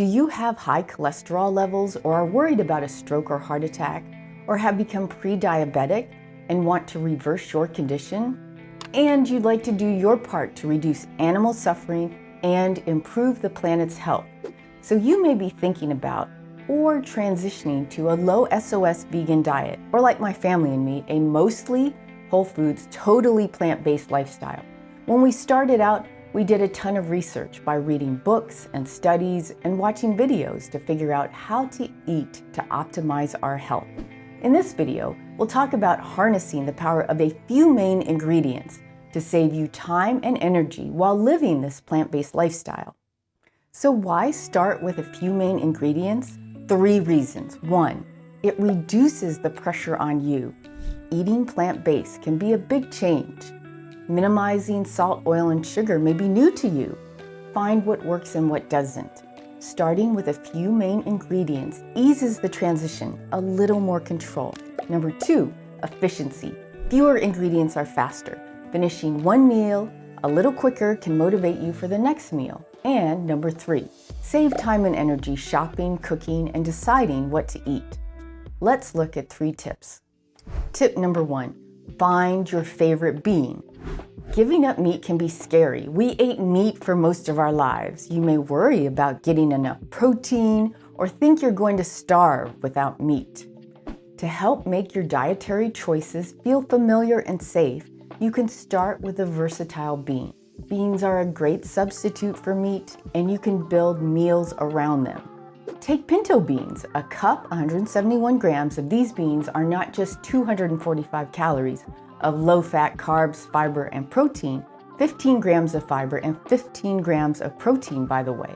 Do you have high cholesterol levels or are worried about a stroke or heart attack, or have become pre-diabetic and want to reverse your condition? And you'd like to do your part to reduce animal suffering and improve the planet's health. So you may be thinking about or transitioning to a low SOS vegan diet, or like my family and me, a mostly whole foods, totally plant-based lifestyle. When we started out, we did a ton of research by reading books and studies and watching videos to figure out how to eat to optimize our health. In this video, we'll talk about harnessing the power of a few main ingredients to save you time and energy while living this plant-based lifestyle. So why start with a few main ingredients? 3 reasons. 1, it reduces the pressure on you. Eating plant-based can be a big change. Minimizing salt, oil, and sugar may be new to you. Find what works and what doesn't. Starting with a few main ingredients eases the transition, a little more control. Number 2, efficiency. Fewer ingredients are faster. Finishing one meal a little quicker can motivate you for the next meal. And number 3, save time and energy shopping, cooking, and deciding what to eat. Let's look at 3 tips. Tip number 1, find your favorite bean. Giving up meat can be scary. We ate meat for most of our lives. You may worry about getting enough protein or think you're going to starve without meat. To help make your dietary choices feel familiar and safe, you can start with a versatile bean. Beans are a great substitute for meat, and you can build meals around them. Take pinto beans. A cup, 171 grams of these beans are not just 245 calories of low-fat carbs, fiber, and protein, 15 grams of fiber and 15 grams of protein, by the way.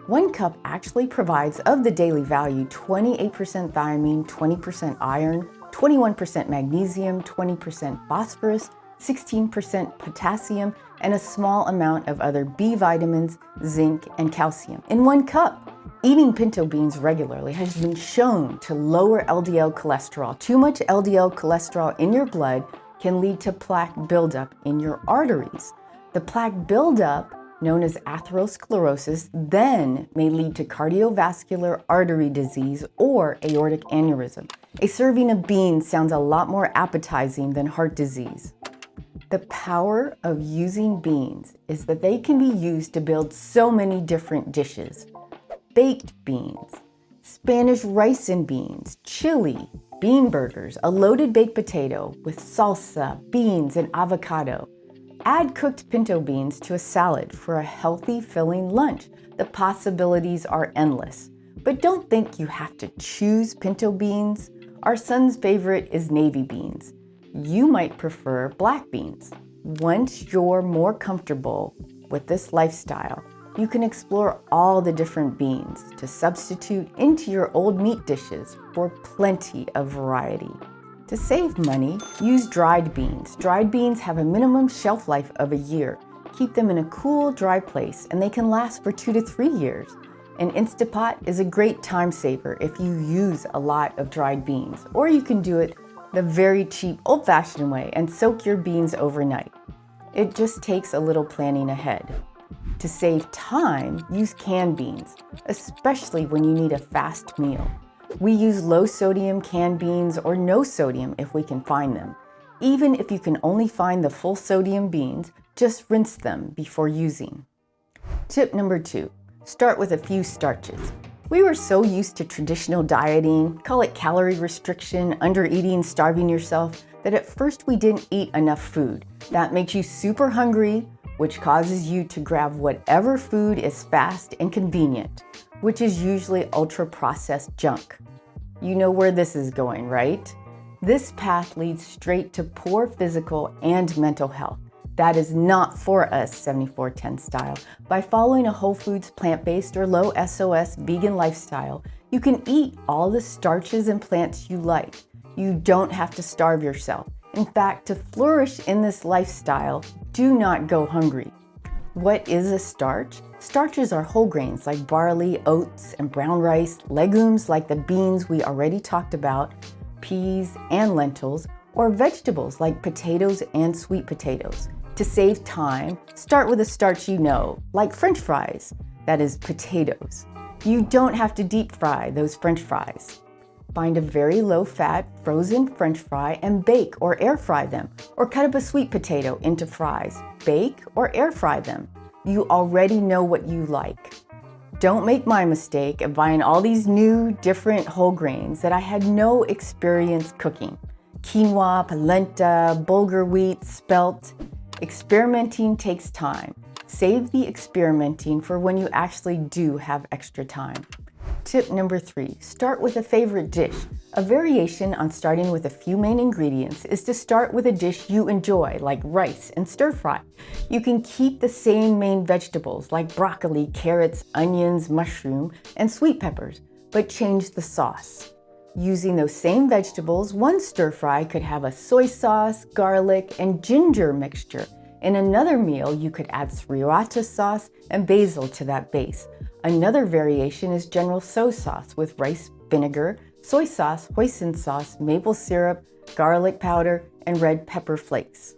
1 cup actually provides of the daily value 28% thiamine, 20% iron, 21% magnesium, 20% phosphorus, 16% potassium, and a small amount of other B vitamins, zinc, and calcium in 1 cup. Eating pinto beans regularly has been shown to lower LDL cholesterol. Too much LDL cholesterol in your blood can lead to plaque buildup in your arteries. The plaque buildup, known as atherosclerosis, then may lead to cardiovascular artery disease or aortic aneurysm. A serving of beans sounds a lot more appetizing than heart disease. The power of using beans is that they can be used to build so many different dishes. Baked beans, Spanish rice and beans, chili, bean burgers, a loaded baked potato with salsa, beans, and avocado. Add cooked pinto beans to a salad for a healthy, filling lunch. The possibilities are endless. But don't think you have to choose pinto beans. Our son's favorite is navy beans. You might prefer black beans. Once you're more comfortable with this lifestyle, you can explore all the different beans to substitute into your old meat dishes for plenty of variety. To save money, use dried beans. Dried beans have a minimum shelf life of a year. Keep them in a cool, dry place, and they can last for 2 to 3 years. An Instapot is a great time saver if you use a lot of dried beans, or you can do it the very cheap, old-fashioned way and soak your beans overnight. It just takes a little planning ahead. To save time, use canned beans, especially when you need a fast meal. We use low-sodium canned beans or no sodium if we can find them. Even if you can only find the full-sodium beans, just rinse them before using. Tip number 2, start with a few starches. We were so used to traditional dieting, call it calorie restriction, undereating, starving yourself, that at first we didn't eat enough food. That makes you super hungry, which causes you to grab whatever food is fast and convenient, which is usually ultra-processed junk. You know where this is going, right? This path leads straight to poor physical and mental health. That is not for us 7410 style. By following a whole foods, plant-based, or low SOS vegan lifestyle, you can eat all the starches and plants you like. You don't have to starve yourself. In fact, to flourish in this lifestyle, do not go hungry. What is a starch? Starches are whole grains like barley, oats, and brown rice, legumes like the beans we already talked about, peas and lentils, or vegetables like potatoes and sweet potatoes. To save time, start with a starch you know, like French fries, that is potatoes. You don't have to deep fry those French fries. Find a very low-fat frozen French fry and bake or air fry them, or cut up a sweet potato into fries. Bake or air fry them. You already know what you like. Don't make my mistake of buying all these new, different whole grains that I had no experience cooking. Quinoa, polenta, bulgur wheat, spelt. Experimenting takes time. Save the experimenting for when you actually do have extra time. Tip number 3, start with a favorite dish. A variation on starting with a few main ingredients is to start with a dish you enjoy, like rice and stir fry. You can keep the same main vegetables like broccoli, carrots, onions, mushroom, and sweet peppers, but change the sauce. Using those same vegetables, one stir fry could have a soy sauce, garlic, and ginger mixture. In another meal, you could add sriracha sauce and basil to that base. Another variation is general soy sauce with rice vinegar, soy sauce, hoisin sauce, maple syrup, garlic powder, and red pepper flakes.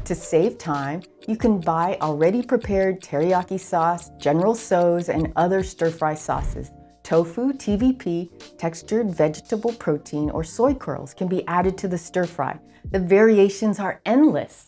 To save time, you can buy already prepared teriyaki sauce, general so's, and other stir-fry sauces. Tofu, TVP, textured vegetable protein, or soy curls can be added to the stir-fry. The variations are endless.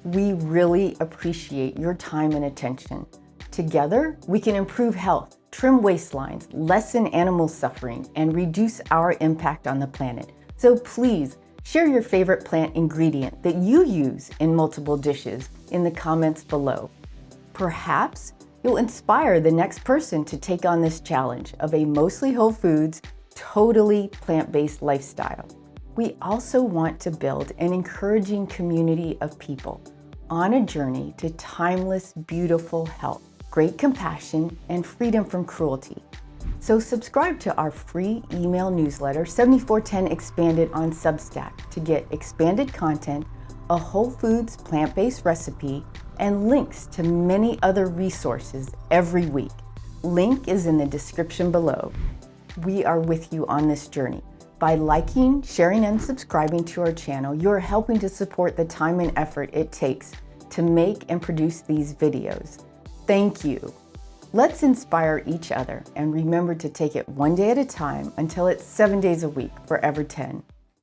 We really appreciate your time and attention. Together, we can improve health, trim waistlines, lessen animal suffering, and reduce our impact on the planet. So please, share your favorite plant ingredient that you use in multiple dishes in the comments below. Perhaps you'll inspire the next person to take on this challenge of a mostly whole foods, totally plant-based lifestyle. We also want to build an encouraging community of people on a journey to timeless, beautiful health, great compassion, and freedom from cruelty. So subscribe to our free email newsletter, 7410 Expanded on Substack, to get expanded content, a whole foods plant-based recipe, and links to many other resources every week. Link is in the description below. We are with you on this journey. By liking, sharing, and subscribing to our channel, you're helping to support the time and effort it takes to make and produce these videos. Thank you. Let's inspire each other and remember to take it one day at a time until it's 7 days a week, forever 10.